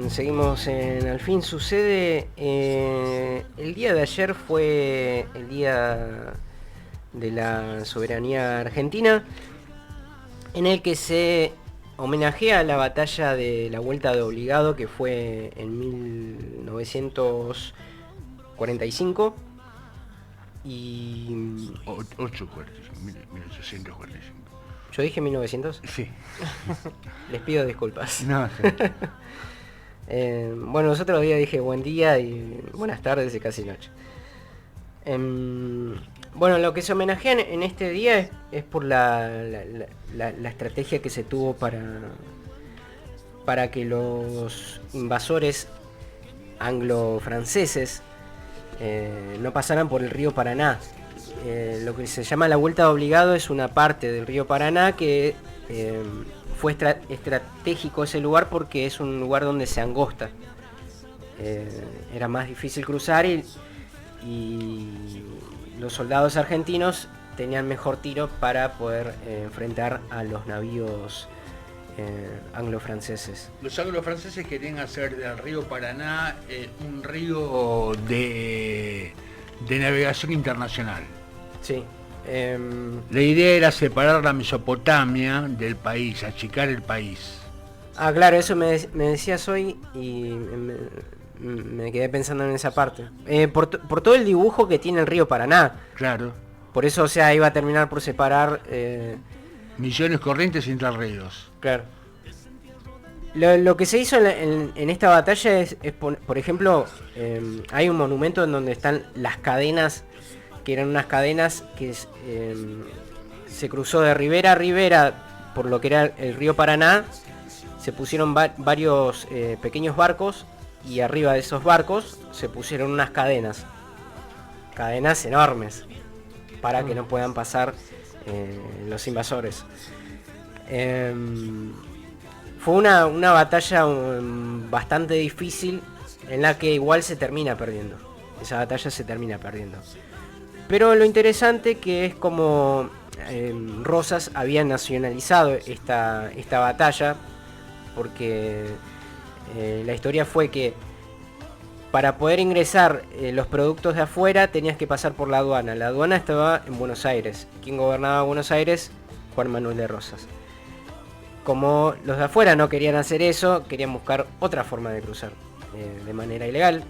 Seguimos en Al fin sucede. El día de ayer fue el día de la soberanía argentina, en el que se homenajea la batalla de la Vuelta de Obligado, que fue en 1945. Y 1845. yo dije 1900. Sí. Les pido disculpas. No, sí. Bueno, los otros días dije buen día y buenas tardes y casi noche. Bueno, lo que se homenajea en este día es por la estrategia que se tuvo para que los invasores anglo-franceses no pasaran por el río Paraná. Lo que se llama la Vuelta de Obligado es una parte del río Paraná que fue estratégico ese lugar porque es un lugar donde se angosta. Era más difícil cruzar y los soldados argentinos tenían mejor tiro para poder enfrentar a los navíos anglo-franceses. Los anglo-franceses querían hacer del río Paraná un río de navegación internacional. Sí. La idea era separar la Mesopotamia del país, achicar el país. Claro, eso me decías hoy y me quedé pensando en esa parte. Por todo el dibujo que tiene el río Paraná. Claro. Por eso, o sea, iba a terminar por separar... Misiones Corrientes entre ríos. Claro. Lo que se hizo en esta batalla es por ejemplo, hay un monumento en donde están las cadenas, que eran unas cadenas que se cruzó de ribera a ribera por lo que era el río Paraná. Se pusieron varios pequeños barcos y arriba de esos barcos se pusieron unas cadenas enormes para que no puedan pasar los invasores. Fue una batalla bastante difícil, en la que igual se termina perdiendo. Esa batalla se termina perdiendo. Pero lo interesante que es como Rosas había nacionalizado esta batalla, porque la historia fue que para poder ingresar los productos de afuera tenías que pasar por la aduana. La aduana estaba en Buenos Aires. ¿Quién gobernaba Buenos Aires? Juan Manuel de Rosas. Como los de afuera no querían hacer eso, querían buscar otra forma de cruzar de manera ilegal.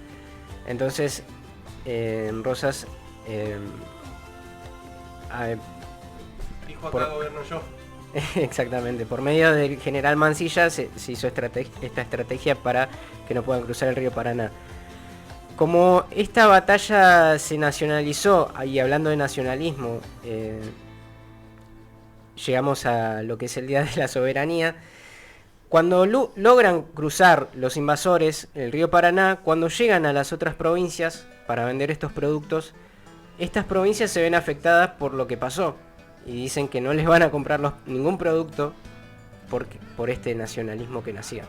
Entonces Rosas dijo acá gobierno yo. Exactamente, por medio del general Mansilla se hizo esta estrategia para que no puedan cruzar el río Paraná. Como esta batalla se nacionalizó, y hablando de nacionalismo, llegamos a lo que es el Día de la Soberanía. Cuando logran cruzar los invasores el río Paraná, cuando llegan a las otras provincias para vender estos productos, estas provincias se ven afectadas por lo que pasó y dicen que no les van a comprar ningún producto por este nacionalismo que nacía.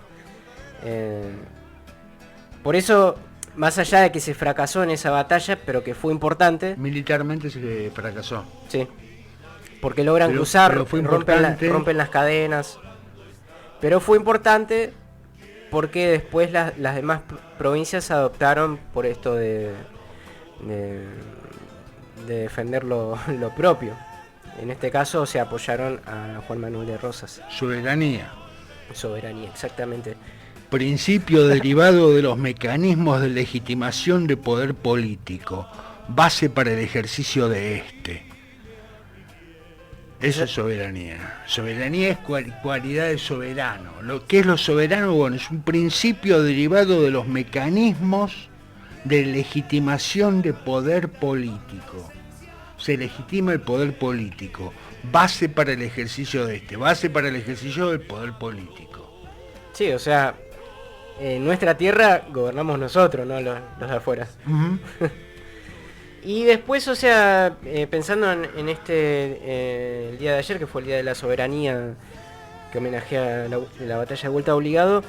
Por eso, más allá de que se fracasó en esa batalla, pero que fue importante... Militarmente se fracasó. Sí. Porque logran cruzar, rompen las cadenas. Pero fue importante porque después las demás provincias adoptaron por esto de defender lo propio. En este caso se apoyaron a Juan Manuel de Rosas. Soberanía. Soberanía, exactamente. Principio derivado de los mecanismos de legitimación de poder político, base para el ejercicio de este. Eso es soberanía. Soberanía es cualidad de soberano. ¿Qué es lo soberano? Bueno, es un principio derivado de los mecanismos de legitimación de poder político. Se legitima el poder político. Base para el ejercicio de este. Base para el ejercicio del poder político. Sí, o sea, en nuestra tierra gobernamos nosotros, no los de afuera. Uh-huh. Y después, o sea, pensando en el día de ayer, que fue el Día de la Soberanía, que homenajea la batalla de Vuelta Obligado,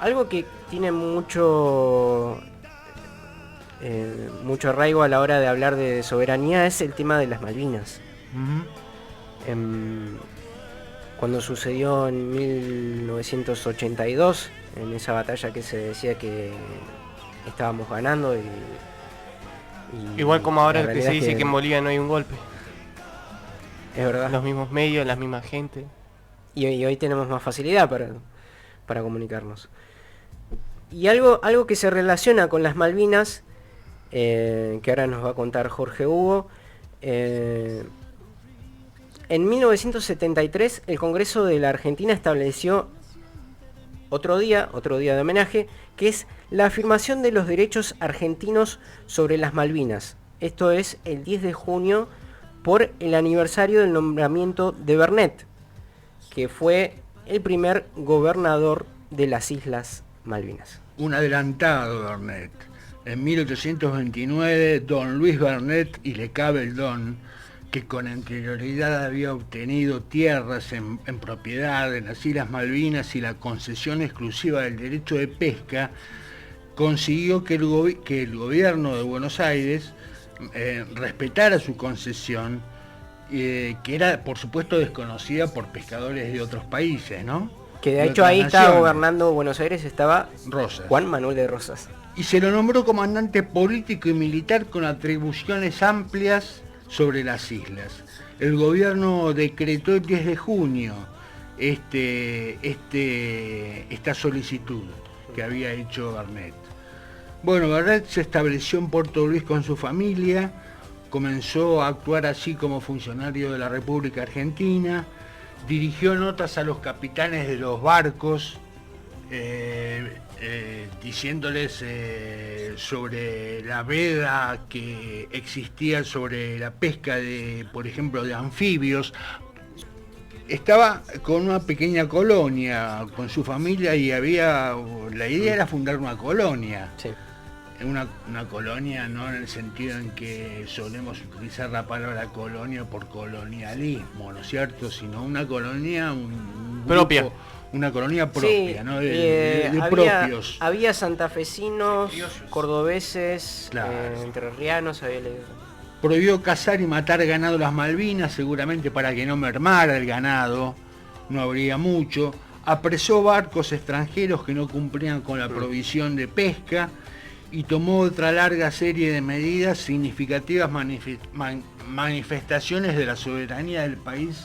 algo que tiene mucho arraigo a la hora de hablar de soberanía es el tema de las Malvinas. Uh-huh. cuando sucedió en 1982, en esa batalla que se decía que estábamos ganando y Igual como ahora la que se realidad es dice que en Bolivia no hay un golpe. es verdad. Los mismos medios, la misma gente. Y hoy tenemos más facilidad para comunicarnos. Y algo que se relaciona con las Malvinas, que ahora nos va a contar Jorge Hugo. En 1973 el Congreso de la Argentina estableció otro día de homenaje, que es la afirmación de los derechos argentinos sobre las Malvinas. Esto es el 10 de junio por el aniversario del nombramiento de Bernet, que fue el primer gobernador de las Islas Malvinas. Un adelantado Bernet. En 1829, don Luis Bernet, y le cabe el don, que con anterioridad había obtenido tierras en propiedad en las Islas Malvinas y la concesión exclusiva del derecho de pesca, consiguió que el gobierno de Buenos Aires respetara su concesión, que era por supuesto desconocida por pescadores de otros países, ¿no? Que de hecho ahí estaba gobernando Buenos Aires, estaba Rosas. Juan Manuel de Rosas. Y se lo nombró comandante político y militar con atribuciones amplias sobre las islas. El gobierno decretó el 10 de junio esta solicitud que había hecho Bernet. Bueno, Bernet se estableció en Puerto Luis con su familia, comenzó a actuar así como funcionario de la República Argentina, dirigió notas a los capitanes de los barcos, diciéndoles sobre la veda que existía sobre la pesca de, por ejemplo, de anfibios. Estaba con una pequeña colonia, con su familia, y la idea era fundar una colonia. Sí. Una colonia no en el sentido en que solemos utilizar la palabra colonia por colonialismo, ¿no es cierto? Sino una colonia propia. Una colonia propia, Sí, ¿no? De propios. había santafesinos, cordobeses, Claro. entrerrianos, había leído. Prohibió cazar y matar ganado en las Malvinas, seguramente para que no mermara el ganado, no habría mucho. Apresó barcos extranjeros que no cumplían con la provisión de pesca y tomó otra larga serie de medidas significativas, manifestaciones de la soberanía del país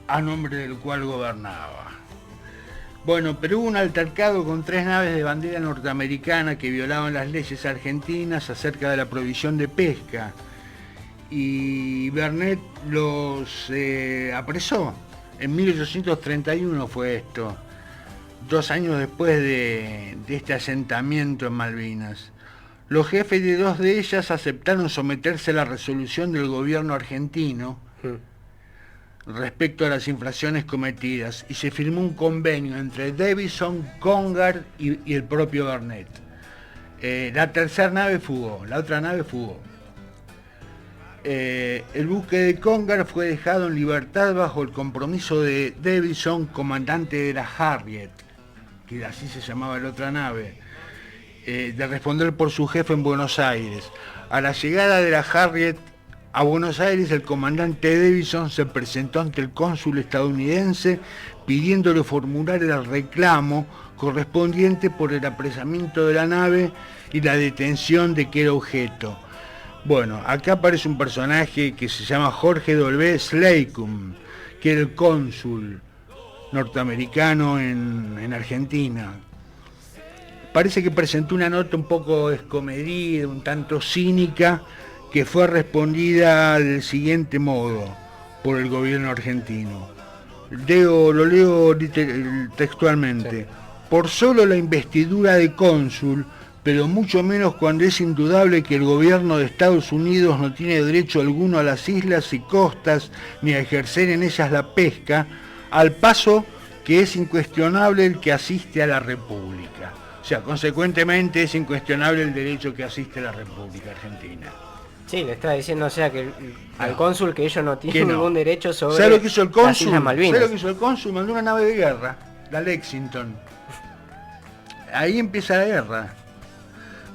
a nombre del cual gobernaba. Bueno, pero hubo un altercado con 3 naves de bandera norteamericana que violaban las leyes argentinas acerca de la provisión de pesca, y Bernet los apresó. En 1831 fue esto, 2 años después de este asentamiento en Malvinas. Los jefes de 2 de ellas aceptaron someterse a la resolución del gobierno argentino respecto a las infracciones cometidas, y se firmó un convenio entre Davison, Congar y el propio Bernet. La tercera nave fugó, la otra nave fugó. El buque de Congar fue dejado en libertad bajo el compromiso de Davison, comandante de la Harriet, que así se llamaba la otra nave, de responder por su jefe en Buenos Aires. A la llegada de la Harriet a Buenos Aires, el comandante Davison se presentó ante el cónsul estadounidense pidiéndole formular el reclamo correspondiente por el apresamiento de la nave y la detención de que era objeto. Bueno, acá aparece un personaje que se llama Jorge W. Slocum, que era el cónsul norteamericano en Argentina. Parece que presentó una nota un poco descomedida, un tanto cínica, que fue respondida del siguiente modo por el gobierno argentino. Lo leo textualmente. Sí. Por solo la investidura de cónsul, pero mucho menos cuando es indudable que el gobierno de Estados Unidos no tiene derecho alguno a las islas y costas, ni a ejercer en ellas la pesca, al paso que es incuestionable el que asiste a la República. O sea, consecuentemente es incuestionable el derecho que asiste a la República Argentina. Sí, le está diciendo, o sea, que al cónsul que ellos no tienen ningún derecho sobre ¿Sabe lo que hizo el cónsul? las Islas Malvinas. ¿Sabe lo que hizo el cónsul? Mandó una nave de guerra, la Lexington. Ahí empieza la guerra.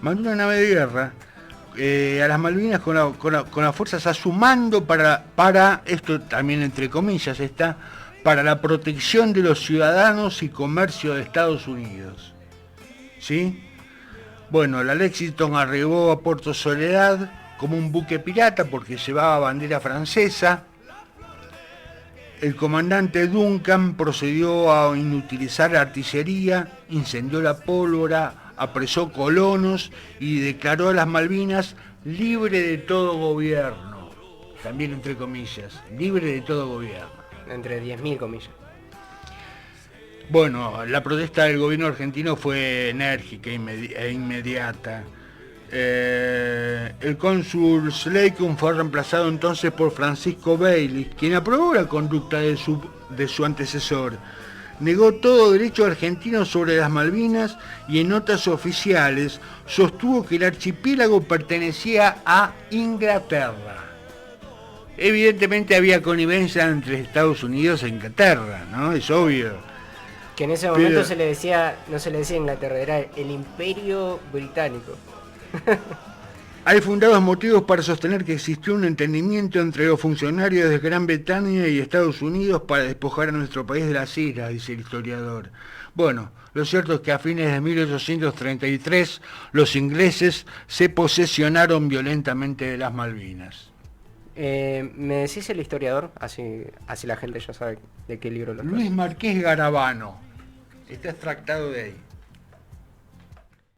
Mandó una nave de guerra a las Malvinas con las fuerzas a su mando para, esto también entre comillas está, para la protección de los ciudadanos y comercio de Estados Unidos. ¿Sí? Bueno, la Lexington arribó a Puerto Soledad como un buque pirata porque llevaba bandera francesa. El comandante Duncan procedió a inutilizar artillería, incendió la pólvora, apresó colonos y declaró a las Malvinas libre de todo gobierno. También entre comillas, libre de todo gobierno. Entre 10.000 comillas. Bueno, la protesta del gobierno argentino fue enérgica e inmediata. El cónsul Slocum fue reemplazado entonces por Francisco Bailey, quien aprobó la conducta de su antecesor. Negó todo derecho argentino sobre las Malvinas y en notas oficiales sostuvo que el archipiélago pertenecía a Inglaterra. Evidentemente había connivencia entre Estados Unidos e Inglaterra, ¿no? Es obvio. Que en ese momento no se le decía Inglaterra, era el Imperio Británico. Hay fundados motivos para sostener que existió un entendimiento entre los funcionarios de Gran Bretaña y Estados Unidos para despojar a nuestro país de las islas, dice el historiador. Bueno, lo cierto es que a fines de 1833 los ingleses se posesionaron violentamente de las Malvinas. ¿Me decís el historiador? Así la gente ya sabe de qué libro lo Luis Marqués Garabano. Está extractado de ahí.